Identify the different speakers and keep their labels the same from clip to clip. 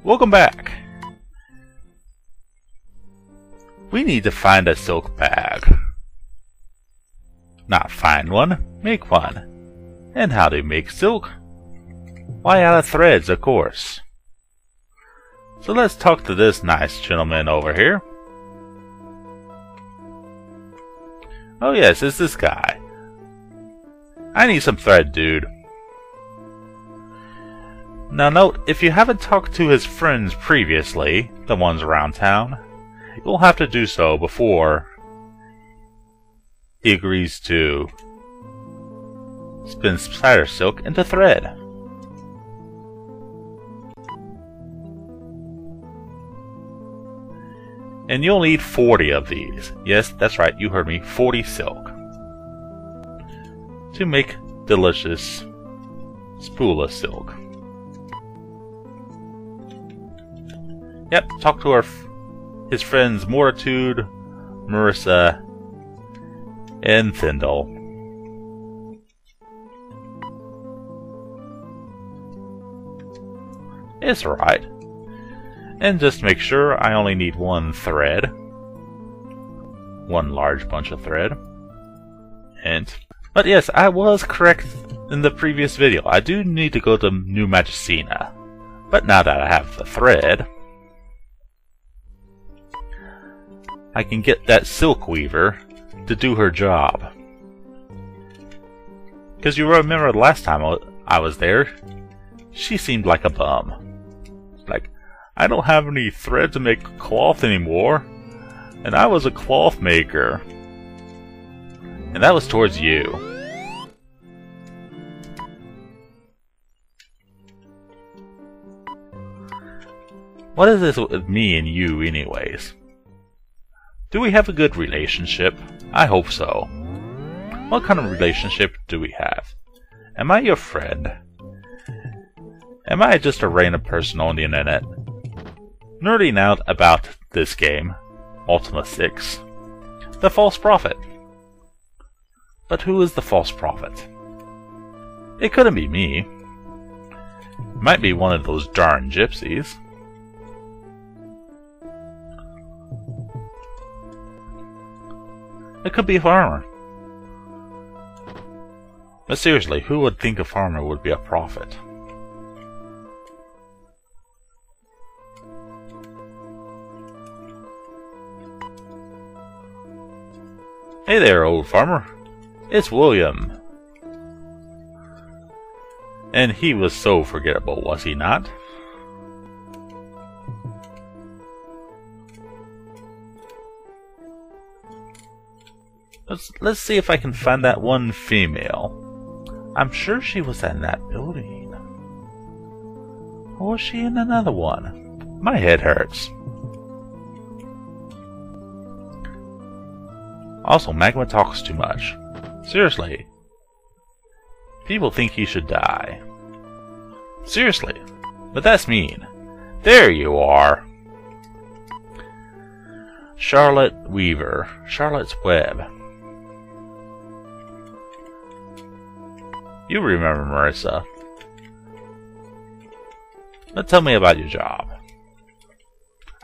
Speaker 1: Welcome back! We need to find a silk bag. Not find one, make one. And how do you make silk? Why, out of threads, of course. So let's talk to this nice gentleman over here. Oh yes, it's this guy. I need some thread, dude. Now note, if you haven't talked to his friends previously, the ones around town, you'll have to do so before he agrees to spin spider silk into thread. And you'll need 40 of these. Yes, that's right, you heard me, 40 silk. To make delicious spool of silk. Yep, talk to his friends Mortitude, Marissa, and Thindle. It's alright. And just make sure I only need one thread. One large bunch of thread. But yes, I was correct in the previous video. I do need to go to New Magicina. But now that I have the thread, I can get that silk weaver to do her job. Because you remember the last time I was there, she seemed like a bum. Like, I don't have any thread to make cloth anymore, and I was a cloth maker. And that was towards you. What is this with me and you anyways? Do we have a good relationship? I hope so. What kind of relationship do we have? Am I your friend? Am I just a random person on the internet, nerding out about this game, Ultima 6? The false prophet. But who is the false prophet? It couldn't be me. It might be one of those darn gypsies. It could be a farmer. But seriously, who would think a farmer would be a prophet? Hey there, old farmer. It's William. And he was so forgettable, was he not? Let's see if I can find that one female. I'm sure she was in that building. Or was she in another one? My head hurts. Also, Magma talks too much. Seriously. People think he should die. Seriously. But that's mean. There you are. Charlotte Weaver. Charlotte's Web. You remember Marissa. But tell me about your job.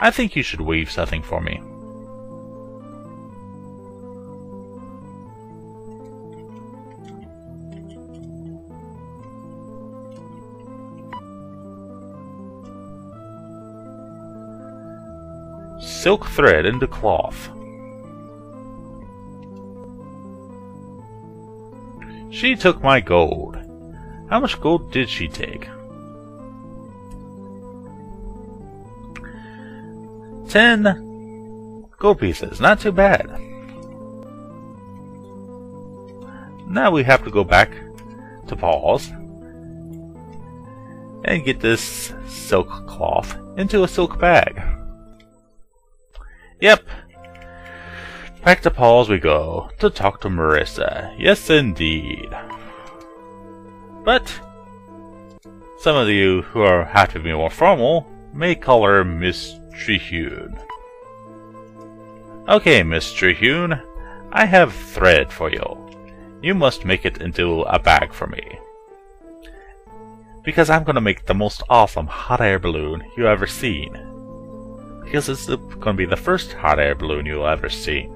Speaker 1: I think you should weave something for me. Silk thread into cloth. She took my gold. How much gold did she take? 10 gold pieces. Not too bad. Now we have to go back to Paul's and get this silk cloth into a silk bag. Yep. Back to Paul's we go to talk to Marissa. Yes, indeed. But some of you who have to be more formal may call her Miss Trehune. Okay, Miss Trehune, I have thread for you. You must make it into a bag for me. Because I'm gonna make the most awesome hot air balloon you ever seen. Because it's gonna be the first hot air balloon you'll ever see.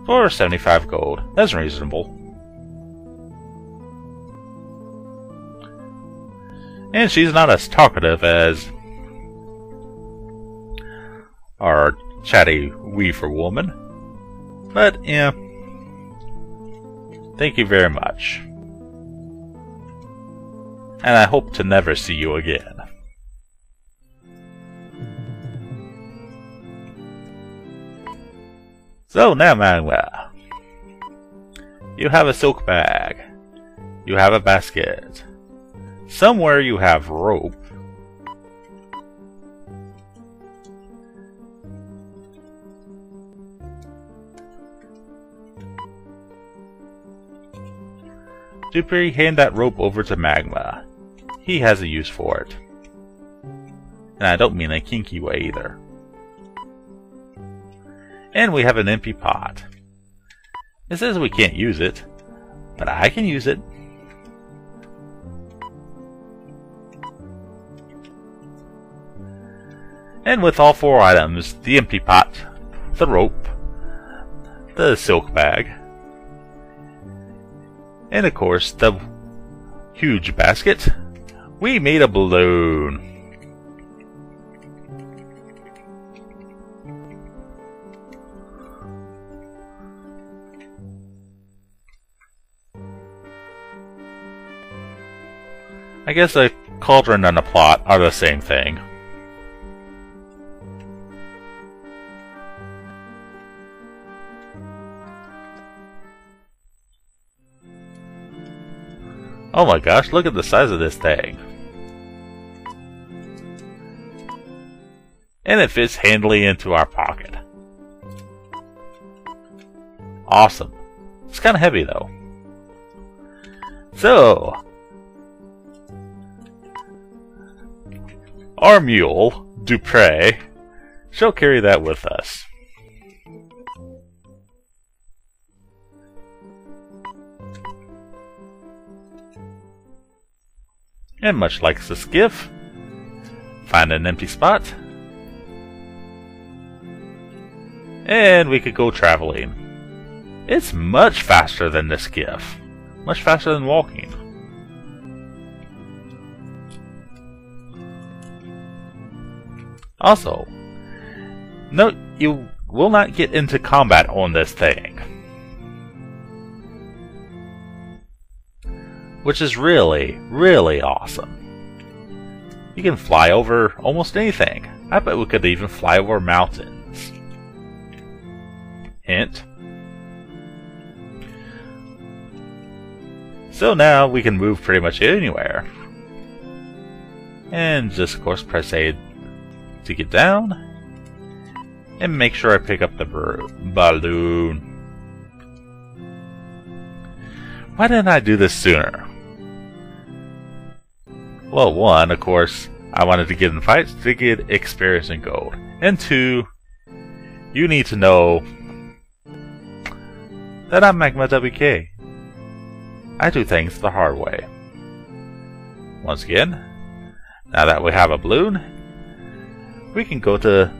Speaker 1: For 75 gold, that's reasonable. And she's not as talkative as our chatty weaver woman. But, yeah. Thank you very much. And I hope to never see you again. So now, Manuel, you have a silk bag, you have a basket, somewhere you have rope, Dupree, hand that rope over to Magma. He has a use for it. And I don't mean a kinky way either. And we have an empty pot. It says we can't use it, but I can use it. And with all 4 items, the empty pot, the rope, the silk bag, and of course the huge basket, we made a balloon. I guess a cauldron and a plot are the same thing. Oh my gosh, look at the size of this thing. And it fits handily into our pocket. Awesome. It's kind of heavy though. So, our mule, Dupree, shall carry that with us. And much like the skiff, find an empty spot, and we could go traveling. It's much faster than the skiff, much faster than walking. Also, note you will not get into combat on this thing, which is really, really awesome. You can fly over almost anything. I bet we could even fly over mountains. Hint. So now we can move pretty much anywhere. And just of course press A to get down. And make sure I pick up the balloon. Why didn't I do this sooner? Well, 1, of course, I wanted to get in fights to get experience and gold. And 2, you need to know that I'm Magma WK. I do things the hard way. Once again, now that we have a balloon, we can go to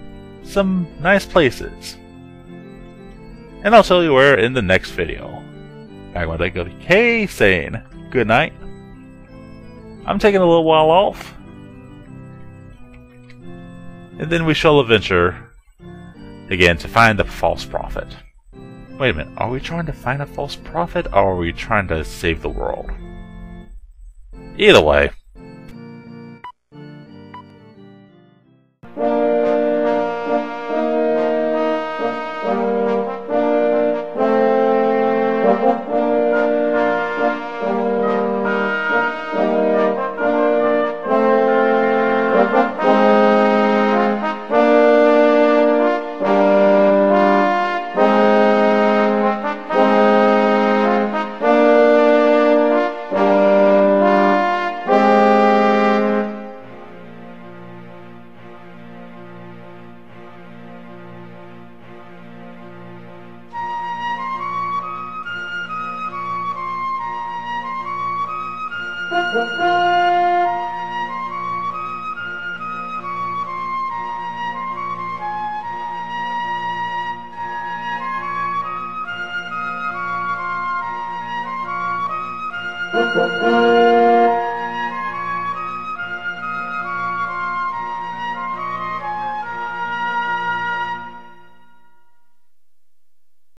Speaker 1: some nice places. And I'll tell you where in the next video. Magma WK saying good night. I'm taking a little while off. And then we shall adventure again to find the false prophet. Wait a minute, are we trying to find a false prophet or are we trying to save the world? Either way.